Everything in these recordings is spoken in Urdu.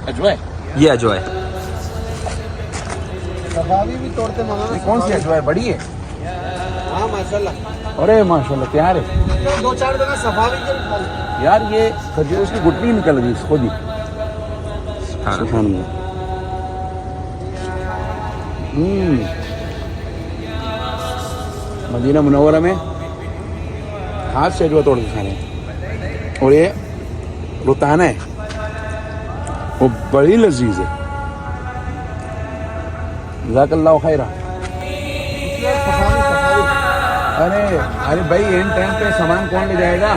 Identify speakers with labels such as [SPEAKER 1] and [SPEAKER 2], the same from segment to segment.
[SPEAKER 1] اجوائے
[SPEAKER 2] یہ اجوائے
[SPEAKER 3] صفاوی بھی توڑتے مولانا.
[SPEAKER 1] کون سی اجوائے بڑی ہے؟
[SPEAKER 3] ہاں ماشاء اللہ.
[SPEAKER 1] ارے ماشاء اللہ تیار ہے
[SPEAKER 3] دو چار دن صفاوی کے بھی کھا
[SPEAKER 1] یار. یہ کھجور اس کی گٹلی نکل گئی خود ہی. سبحان اللہ. مدینہ منورہ میں ہاتھ سے اجوا توڑ کے کھانے ہیں. اور یہ روتانا ہے وہ بڑی لذیذ ہے. جزاک اللہ خیرہ. ارے بھائی ان ٹائم پہ سامان کون لے جائے گا؟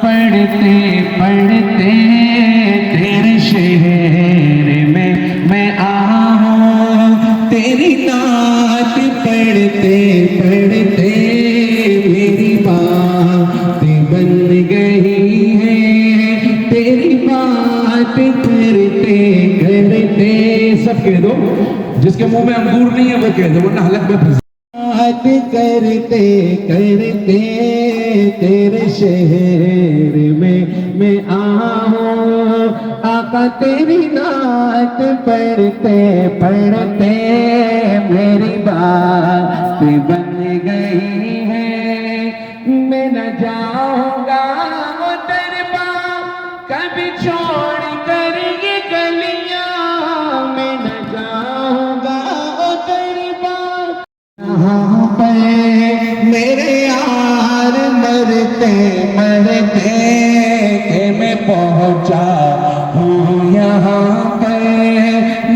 [SPEAKER 4] پڑھتے پڑھتے تیرے شہر میں آؤں تیری نعت پڑھتے پڑھتے میری بات بن گئی ہے تیری بات کرتے کرتے. سب کہہ دو جس کے منہ میں انگور نہیں ہے وہ کہہ دو ورنہ حلق میں پھنس. بات کرتے کرتے تیرے شہر میں آؤں آقا تیری نعت پڑھتے پڑھتے میری بات بن گئی ہے. میں نہ جاؤں گا وہ دربار کبھی چھوڑ کر یہ گلیاں. میں نہ جاؤں گا وہ دربار یہاں پہ میرے یار مرتے مرتے کہ میں پہنچا ہوں یہاں پہ.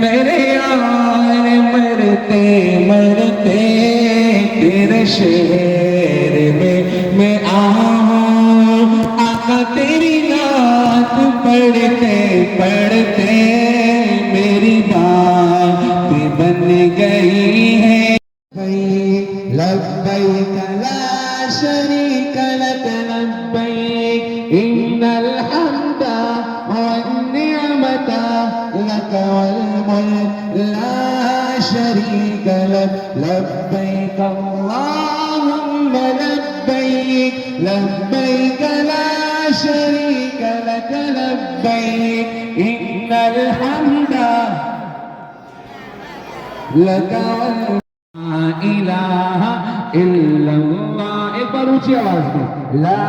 [SPEAKER 4] میرے یار مرتے مرتے تیرے شہر میں آؤں آقا تیری نعت پڑھتے پڑھتے میری بات بن گئی ہے. لبیک لا شریک لک لبیک ان الحمد والنعمت لک والملک لا شریک لک لبیک اللہم لبیک لبیک لا شریک لک لبیک ان الحمد لک والملک. لا الہ الا اللہ. ایک بار اونچی آواز میں لا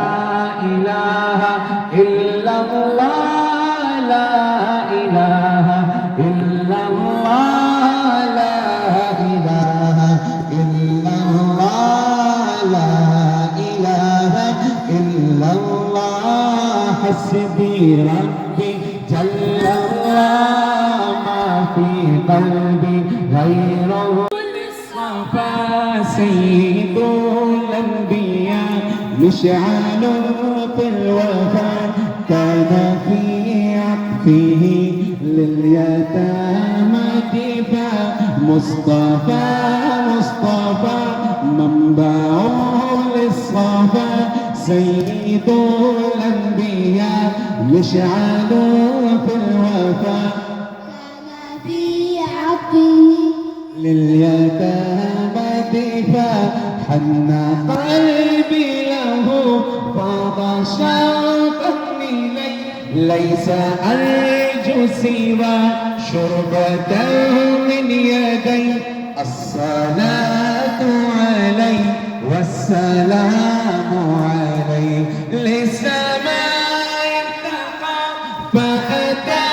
[SPEAKER 4] الہ الا اللہ لا الہ الا اللہ لا الہ الا اللہ لا الہ الا اللہ. حسبی ربی جل اللہ ما فی قلبی غیرہ. سيد الأنبياء مشعل في الوفاء كان في عطفه لليتامى دفاع. مصطفى مصطفى منبع للصفا سيد الأنبياء مشعل في الوفاء كان في عطفه لليتامى دفاع. حن قلبي له فاض شوقا إليه ليس أرجو سوى شربة من يدي. الصلاة عليه والسلام عليه لسماء ارتقى فأتى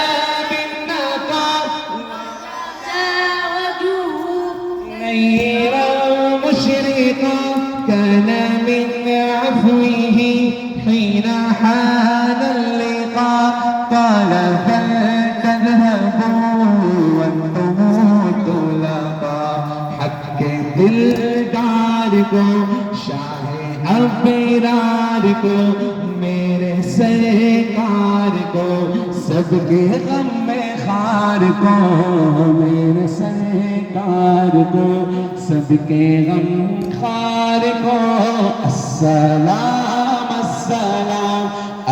[SPEAKER 4] كان من عفوه حين حان اللقاء. قال فلتذهبوا وانتم طلقاء. حق دلدار کو شاہ ابرار کو میرے سرکار کو سب کے غم میں خار کو میرے سرکار کو سب کے غم خار کو. السلام السلام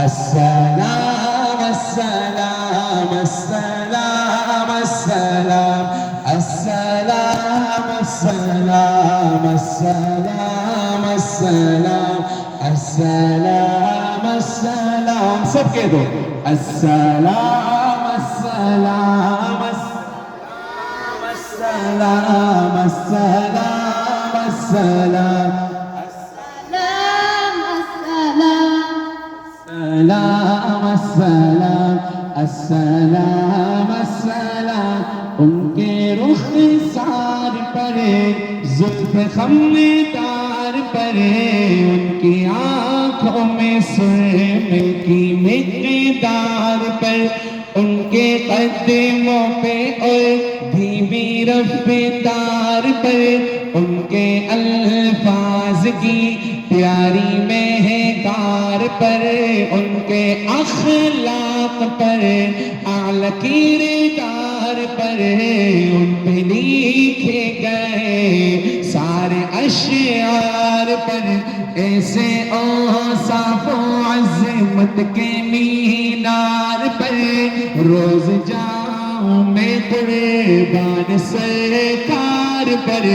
[SPEAKER 4] السلام السلام السلام السلام السلام سب کہہ دو السلام السلام السلام السلام السلام السلام السلام السلام السلام ان کے رخ سار پر زلف خمدار پر ان کی آنکھوں میں سرمے کی مقدار پر ان کے قدموں پہ اور دھیمی رفتار پر ان کے الفاظ کی پیاری مہکار پر ان کے اخلاق پر اعلی کردار پر ان پہ لکھے گئے سارے اشعار پر ایسے اوصاف و عظمت کے مینار پر روز جاؤں میں قربان سرکار پر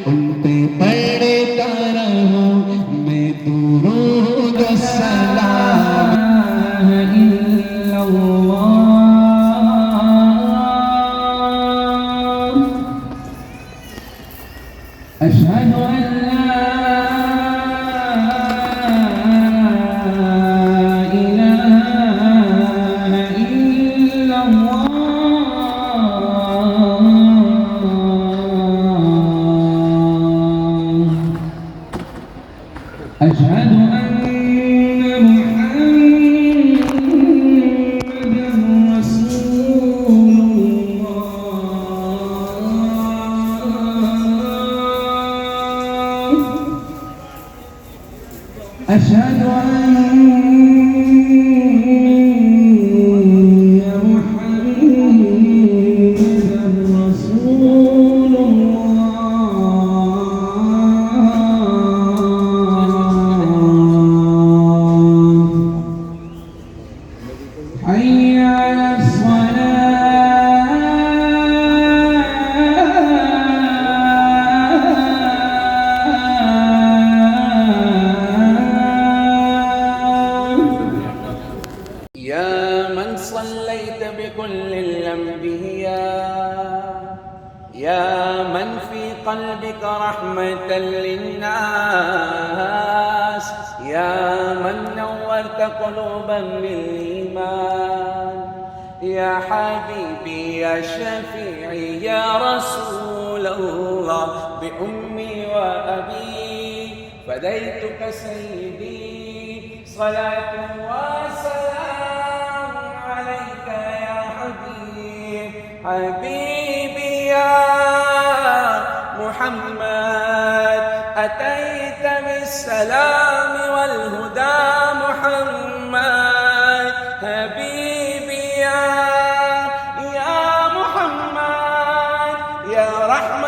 [SPEAKER 4] ان پہ پڑھتا رہوں میں درود و سلام الا اللہ اشہد ان لا أشهد أن محمدًا رسول الله أشهد أن محمدًا رسول حي على الصلاة
[SPEAKER 2] يا من صليت بكل الأنبياء يا من في قلبك رحمة للناس يا من نورت قلوبا بالإيمان يا حبيبي يا شفيعي يا رسول الله بأمي وأبي فديتك سيدي صلاة وسلام عليك يا حبيب حبيبي يا محمد أتيت بالسلام والهدى محمد حبيبي يا محمد يا رحمة